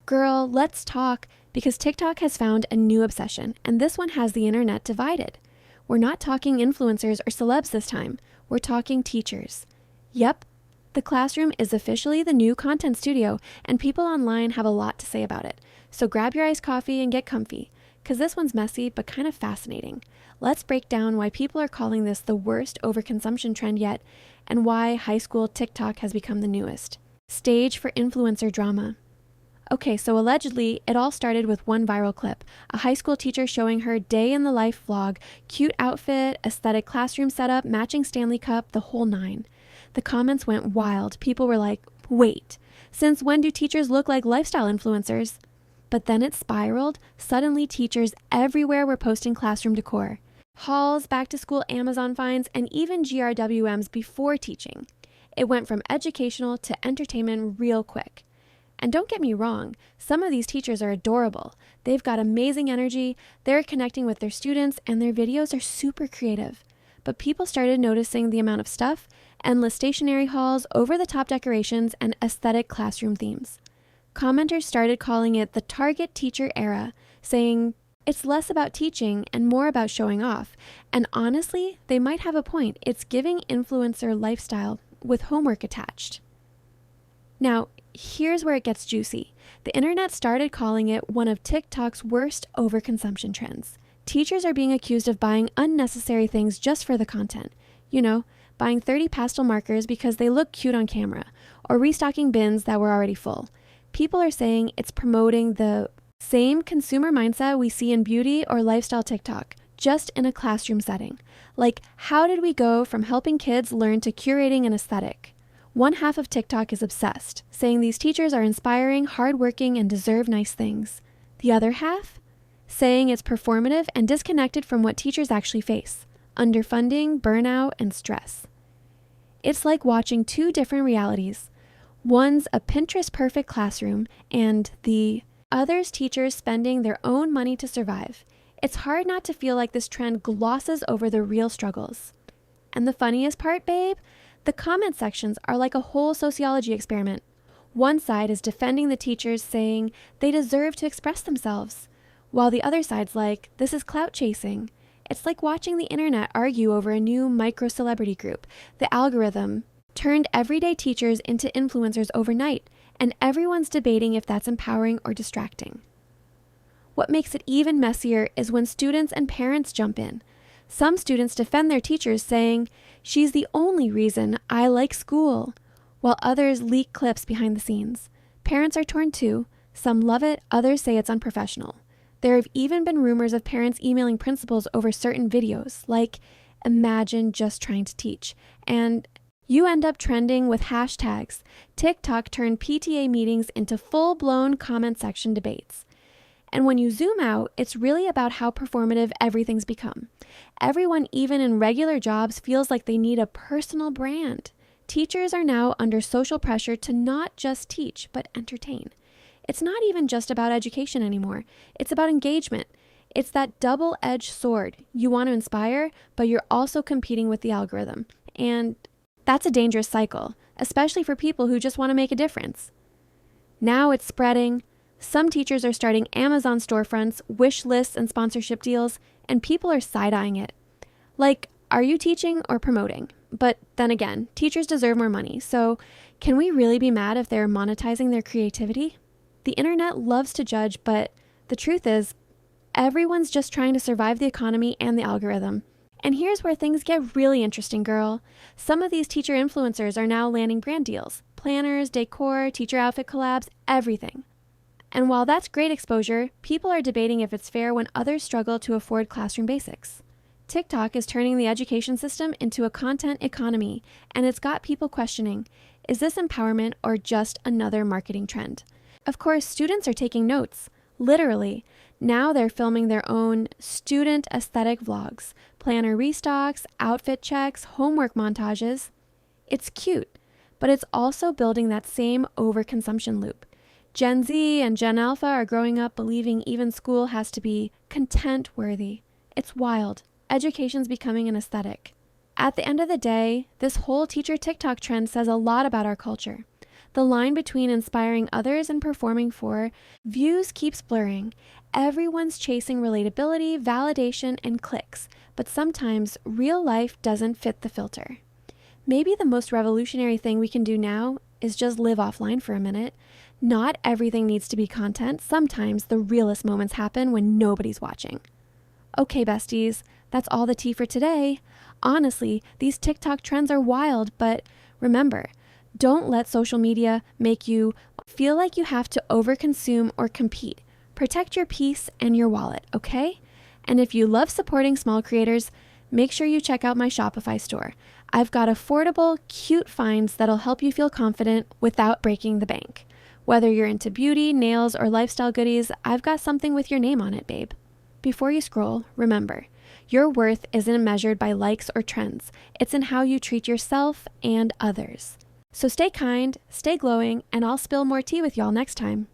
Girl, let's talk, because TikTok has found a new obsession, and this one has the internet divided. We're not talking influencers or celebs this time. We're talking teachers. Yep, the classroom is officially the new content studio, and people online have a lot to say about it. So grab your iced coffee and get comfy, because this one's messy but kind of fascinating. Let's break down why people are calling this the worst overconsumption trend yet, and why high school TikTok has become the newest. Stage for influencer drama. Okay, so allegedly, it all started with one viral clip, a high school teacher showing her day-in-the-life vlog, cute outfit, aesthetic classroom setup, matching Stanley Cup, the whole nine. The comments went wild. People were like, wait, since when do teachers look like lifestyle influencers? But then it spiraled. Suddenly, teachers everywhere were posting classroom decor. Hauls, back-to-school Amazon finds, and even GRWMs before teaching. It went from educational to entertainment real quick. And don't get me wrong, some of these teachers are adorable. They've got amazing energy, they're connecting with their students, and their videos are super creative. But people started noticing the amount of stuff, endless stationery hauls, over-the-top decorations, and aesthetic classroom themes. Commenters started calling it the Target teacher era, saying it's less about teaching and more about showing off. And honestly, they might have a point. It's giving influencer lifestyle with homework attached. Now, here's where it gets juicy. The internet started calling it one of TikTok's worst overconsumption trends. Teachers are being accused of buying unnecessary things just for the content. You know, buying 30 pastel markers because they look cute on camera, or restocking bins that were already full. People are saying it's promoting the same consumer mindset we see in beauty or lifestyle TikTok, just in a classroom setting. Like, how did we go from helping kids learn to curating an aesthetic? One half of TikTok is obsessed, saying these teachers are inspiring, hardworking, and deserve nice things. The other half? Saying it's performative and disconnected from what teachers actually face: underfunding, burnout, and stress. It's like watching two different realities. One's a Pinterest-perfect classroom, and the other's teachers spending their own money to survive. It's hard not to feel like this trend glosses over the real struggles. And the funniest part, babe? The comment sections are like a whole sociology experiment. One side is defending the teachers, saying they deserve to express themselves, while the other side's like, this is clout chasing. It's like watching the internet argue over a new micro-celebrity group. The algorithm turned everyday teachers into influencers overnight, and everyone's debating if that's empowering or distracting. What makes it even messier is when students and parents jump in. Some students defend their teachers, saying, she's the only reason I like school, while others leak clips behind the scenes. Parents are torn too. Some love it, others say it's unprofessional. There have even been rumors of parents emailing principals over certain videos, like, imagine just trying to teach. And you end up trending with hashtags. TikTok turned PTA meetings into full-blown comment section debates. And when you zoom out, it's really about how performative everything's become. Everyone, even in regular jobs, feels like they need a personal brand. Teachers are now under social pressure to not just teach, but entertain. It's not even just about education anymore. It's about engagement. It's that double-edged sword. You want to inspire, but you're also competing with the algorithm. And that's a dangerous cycle, especially for people who just want to make a difference. Now it's spreading. Some teachers are starting Amazon storefronts, wish lists, and sponsorship deals, and people are side-eyeing it. Like, are you teaching or promoting? But then again, teachers deserve more money, so can we really be mad if they're monetizing their creativity? The internet loves to judge, but the truth is, everyone's just trying to survive the economy and the algorithm. And here's where things get really interesting, girl. Some of these teacher influencers are now landing brand deals. Planners, decor, teacher outfit collabs, everything. And while that's great exposure, people are debating if it's fair when others struggle to afford classroom basics. TikTok is turning the education system into a content economy, and it's got people questioning, is this empowerment or just another marketing trend? Of course, students are taking notes, literally. Now they're filming their own student aesthetic vlogs, planner restocks, outfit checks, homework montages. It's cute, but it's also building that same overconsumption loop. Gen Z and Gen Alpha are growing up believing even school has to be content-worthy. It's wild. Education's becoming an aesthetic. At the end of the day, this whole teacher TikTok trend says a lot about our culture. The line between inspiring others and performing for views keeps blurring. Everyone's chasing relatability, validation, and clicks, but sometimes real life doesn't fit the filter. Maybe the most revolutionary thing we can do now is just live offline for a minute. Not everything needs to be content. Sometimes the realest moments happen when nobody's watching. Okay, besties, that's all the tea for today. Honestly, these TikTok trends are wild, but remember, don't let social media make you feel like you have to overconsume or compete. Protect your peace and your wallet, okay? And if you love supporting small creators, make sure you check out my Shopify store. I've got affordable, cute finds that'll help you feel confident without breaking the bank. Whether you're into beauty, nails, or lifestyle goodies, I've got something with your name on it, babe. Before you scroll, remember, your worth isn't measured by likes or trends. It's in how you treat yourself and others. So stay kind, stay glowing, and I'll spill more tea with y'all next time.